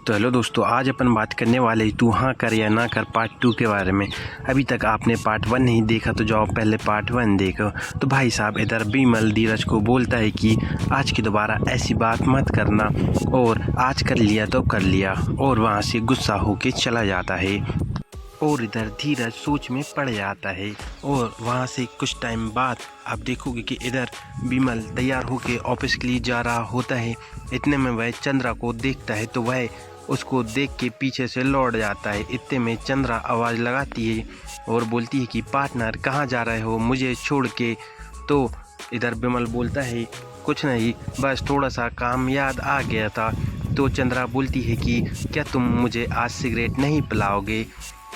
तो हेलो दोस्तों, आज अपन बात करने वाले तू हाँ कर या ना कर पार्ट 2 के बारे में। अभी तक आपने पार्ट 1 नहीं देखा तो जाओ पहले पार्ट 1 देखो। तो भाई साहब इधर बिमल धीरज को बोलता है कि आज की दोबारा ऐसी बात मत करना और आज कर लिया तो कर लिया, और वहाँ से गुस्सा होके चला जाता है। और इधर धीरज सोच में पड़ जाता है और वहाँ से कुछ टाइम बाद आप देखोगे कि इधर बिमल तैयार होके ऑफिस के लिए जा रहा होता है। इतने में वह चंद्रा को देखता है तो वह उसको देख के पीछे से लौट जाता है। इतने में चंद्रा आवाज़ लगाती है और बोलती है कि पार्टनर कहाँ जा रहे हो मुझे छोड़ के। तो इधर बिमल बोलता है कुछ नहीं, बस थोड़ा सा काम याद आ गया था। तो चंद्रा बोलती है कि क्या तुम मुझे आज सिगरेट नहीं पिलाओगे।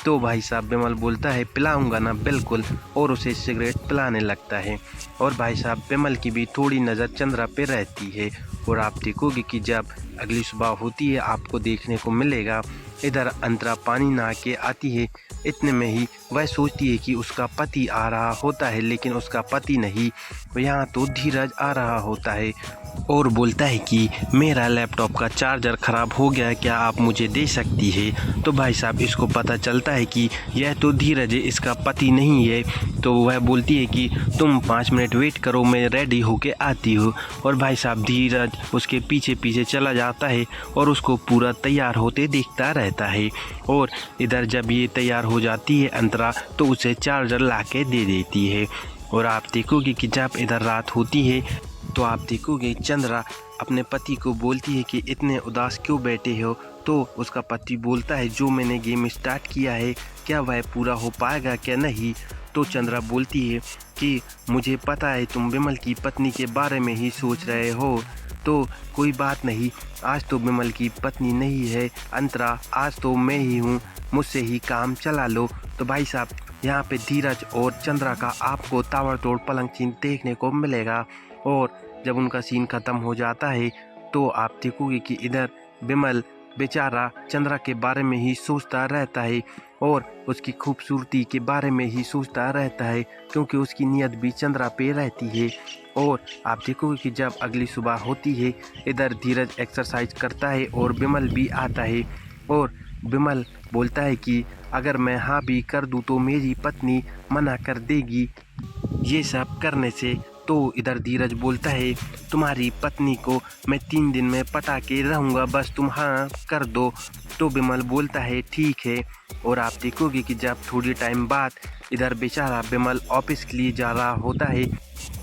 तो भाई साहब बिमल बोलता है पिलाऊंगा ना, बिल्कुल, और उसे सिगरेट पिलाने लगता है। और भाई साहब बिमल की भी थोड़ी नज़र चंद्रा पे रहती है और आप देखोगे कि जब अगली सुबह होती है आपको देखने को मिलेगा इधर अंतरा पानी नहा के आती है। इतने में ही वह सोचती है कि उसका पति आ रहा होता है, लेकिन उसका पति नहीं, यहाँ तो धीरज आ रहा होता है और बोलता है कि मेरा लैपटॉप का चार्जर ख़राब हो गया, क्या आप मुझे दे सकती है। तो भाई साहब इसको पता चलता है कि यह तो धीरज है, इसका पति नहीं है। तो वह बोलती है कि तुम 5 मिनट वेट करो, मैं रेडी होके आती हूँ। और भाई साहब धीरज उसके पीछे पीछे चला जाता है और उसको पूरा तैयार होते देखता रहता है। और इधर जब ये तैयार हो जाती है अंतरा तो उसे चार्जर ला के दे देती है। और आप देखोगे कि जब इधर रात होती है तो आप देखोगे चंद्रा अपने पति को बोलती है कि इतने उदास क्यों बैठे हो। तो उसका पति बोलता है जो मैंने गेम स्टार्ट किया है क्या वह पूरा हो पाएगा क्या नहीं। तो चंद्रा बोलती है कि मुझे पता है तुम विमल की पत्नी के बारे में ही सोच रहे हो, तो कोई बात नहीं, आज तो विमल की पत्नी नहीं है अंतरा, आज तो मैं ही हूँ, मुझसे ही काम चला लो। तो भाई साहब यहाँ पे धीरज और चंद्रा का आपको ताबड़तोड़ पलंग सीन देखने को मिलेगा। और जब उनका सीन ख़त्म हो जाता है तो आप देखोगे कि इधर विमल बेचारा चंद्रा के बारे में ही सोचता रहता है और उसकी खूबसूरती के बारे में ही सोचता रहता है, क्योंकि उसकी नीयत भी चंद्रा पे रहती है। और आप देखोगे कि जब अगली सुबह होती है इधर धीरज एक्सरसाइज करता है और विमल भी आता है। और विमल बोलता है कि अगर मैं हाँ भी कर दूँ तो मेरी पत्नी मना कर देगी ये सब करने से। तो इधर धीरज बोलता है तुम्हारी पत्नी को मैं 3 दिन में पटा के रहूँगा, बस तुम हाँ कर दो। तो विमल बोलता है ठीक है। और आप देखोगे कि जब थोड़ी टाइम बाद इधर बेचारा विमल ऑफिस के लिए जा रहा होता है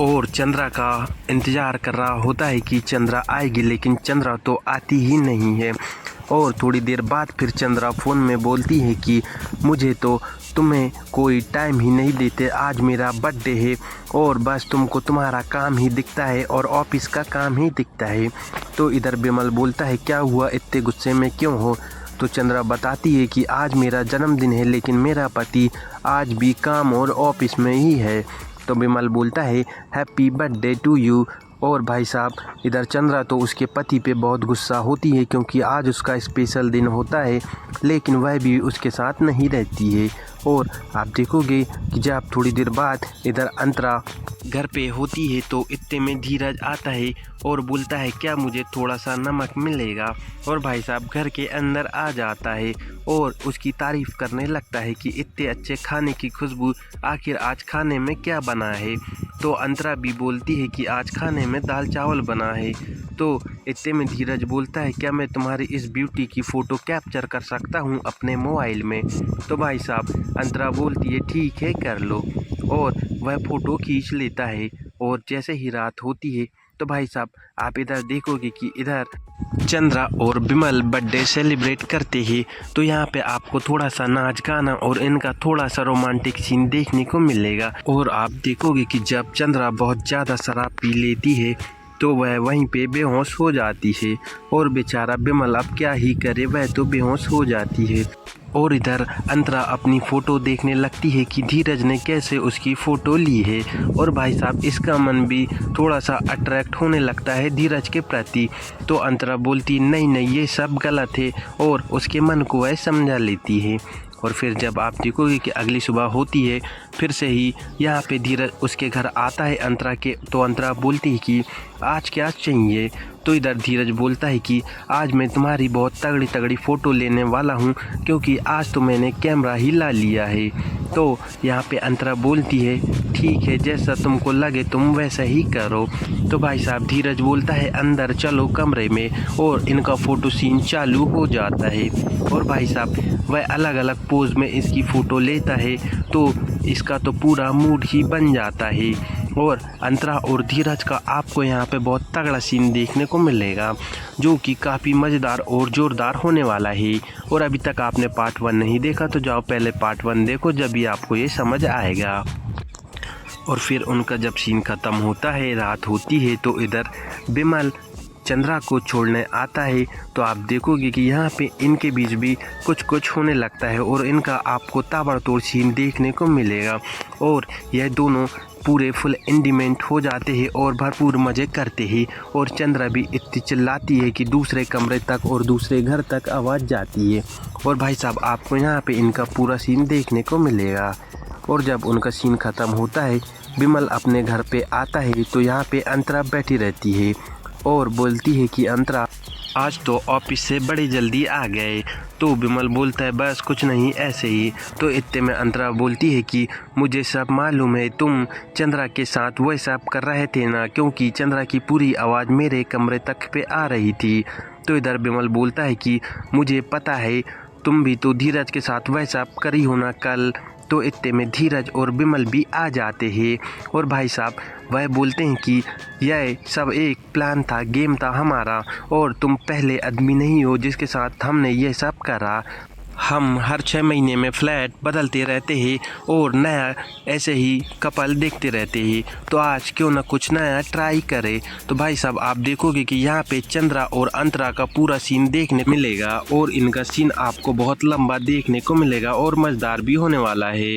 और चंद्रा का इंतज़ार कर रहा होता है कि चंद्रा आएगी, लेकिन चंद्रा तो आती ही नहीं है। और थोड़ी देर बाद फिर चंद्रा फ़ोन में बोलती है कि मुझे तो तुम्हें कोई टाइम ही नहीं देते, आज मेरा बर्थडे है और बस तुमको तुम्हारा काम ही दिखता है और ऑफिस का काम ही दिखता है। तो इधर विमल बोलता है क्या हुआ, इतने गुस्से में क्यों हो। तो चंद्रा बताती है कि आज मेरा जन्मदिन है लेकिन मेरा पति आज भी काम और ऑफिस में ही है। तो विमल बोलता है हैप्पी बर्थडे टू यू। और भाई साहब इधर चंद्रा तो उसके पति पे बहुत गुस्सा होती है क्योंकि आज उसका स्पेशल दिन होता है, लेकिन वह भी उसके साथ नहीं रहती है। और आप देखोगे कि जब थोड़ी देर बाद इधर अंतरा घर पे होती है तो इतने में धीरज आता है और बोलता है क्या मुझे थोड़ा सा नमक मिलेगा। और भाई साहब घर के अंदर आ जाता है और उसकी तारीफ़ करने लगता है कि इतने अच्छे खाने की खुशबू, आखिर आज खाने में क्या बना है। तो अंतरा भी बोलती है कि आज खाने में दाल चावल बना है। तो इतने में धीरज बोलता है क्या मैं तुम्हारी इस ब्यूटी की फ़ोटो कैप्चर कर सकता हूँ अपने मोबाइल में। तो भाई साहब अंतरा बोलती है ठीक है कर लो, और वह फ़ोटो खींच लेता है। और जैसे ही रात होती है तो भाई साहब आप इधर देखोगे कि इधर चंद्रा और विमल बर्थडे सेलिब्रेट करते हैं। तो यहाँ पे आपको थोड़ा सा नाच गाना और इनका थोड़ा सा रोमांटिक सीन देखने को मिलेगा। और आप देखोगे कि जब चंद्रा बहुत ज़्यादा शराब पी लेती है तो वह वहीं पे बेहोश हो जाती है और बेचारा विमल अब क्या ही करे, वह तो बेहोश हो जाती है। और इधर अंतरा अपनी फ़ोटो देखने लगती है कि धीरज ने कैसे उसकी फ़ोटो ली है। और भाई साहब इसका मन भी थोड़ा सा अट्रैक्ट होने लगता है धीरज के प्रति। तो अंतरा बोलती नहीं नहीं ये सब गलत है और उसके मन को वह समझा लेती है। और फिर जब आप देखोगे कि अगली सुबह होती है फिर से ही यहाँ पे धीरज उसके घर आता है अंतरा के। तो अंतरा बोलती है कि आज क्या चाहिए। तो इधर धीरज बोलता है कि आज मैं तुम्हारी बहुत तगड़ी तगड़ी फ़ोटो लेने वाला हूँ, क्योंकि आज तो मैंने कैमरा ही ला लिया है। तो यहाँ पे अंतरा बोलती है ठीक है, जैसा तुमको लगे तुम वैसा ही करो। तो भाई साहब धीरज बोलता है अंदर चलो कमरे में, और इनका फ़ोटो सीन चालू हो जाता है। और भाई साहब वह अलग अलग पोज में इसकी फ़ोटो लेता है, तो इसका तो पूरा मूड ही बन जाता है। और अंतरा और धीरज का आपको यहाँ पे बहुत तगड़ा सीन देखने को मिलेगा, जो कि काफ़ी मज़ेदार और ज़ोरदार होने वाला है। और अभी तक आपने पार्ट 1 नहीं देखा तो जाओ पहले पार्ट 1 देखो, जब भी आपको ये समझ आएगा। और फिर उनका जब सीन ख़त्म होता है, रात होती है, तो इधर बिमल चंद्रा को छोड़ने आता है। तो आप देखोगे कि यहाँ पे इनके बीच भी कुछ कुछ होने लगता है, और इनका आपको ताबड़तोड़ सीन देखने को मिलेगा। और यह दोनों पूरे फुल इंडिमेंट हो जाते हैं और भरपूर मज़े करते हैं। और चंद्रा भी इतनी चिल्लाती है कि दूसरे कमरे तक और दूसरे घर तक आवाज़ जाती है। और भाई साहब आपको यहाँ पे इनका पूरा सीन देखने को मिलेगा। और जब उनका सीन ख़त्म होता है, बिमल अपने घर पे आता है, तो यहाँ पे अंतरा बैठी रहती है और बोलती है कि अंतरा आज तो ऑफिस से बड़ी जल्दी आ गए। तो बिमल बोलता है बस कुछ नहीं ऐसे ही। तो इतने में अंतरा बोलती है कि मुझे सब मालूम है, तुम चंद्रा के साथ वही सब कर रहे थे ना, क्योंकि चंद्रा की पूरी आवाज़ मेरे कमरे तक पे आ रही थी। तो इधर बिमल बोलता है कि मुझे पता है, तुम भी तो धीरज के साथ वही सब करी हो ना कल। तो इतने में धीरज और बिमल भी आ जाते हैं। और भाई साहब वह बोलते हैं कि यह सब एक प्लान था, गेम था हमारा, और तुम पहले आदमी नहीं हो जिसके साथ हमने यह सब करा। हम हर 6 महीने में फ्लैट बदलते रहते हैं और नया ऐसे ही कपल देखते रहते हैं, तो आज क्यों ना कुछ नया ट्राई करें। तो भाई साहब आप देखोगे कि यहाँ पे चंद्रा और अंतरा का पूरा सीन देखने को मिलेगा, और इनका सीन आपको बहुत लंबा देखने को मिलेगा और मज़ेदार भी होने वाला है।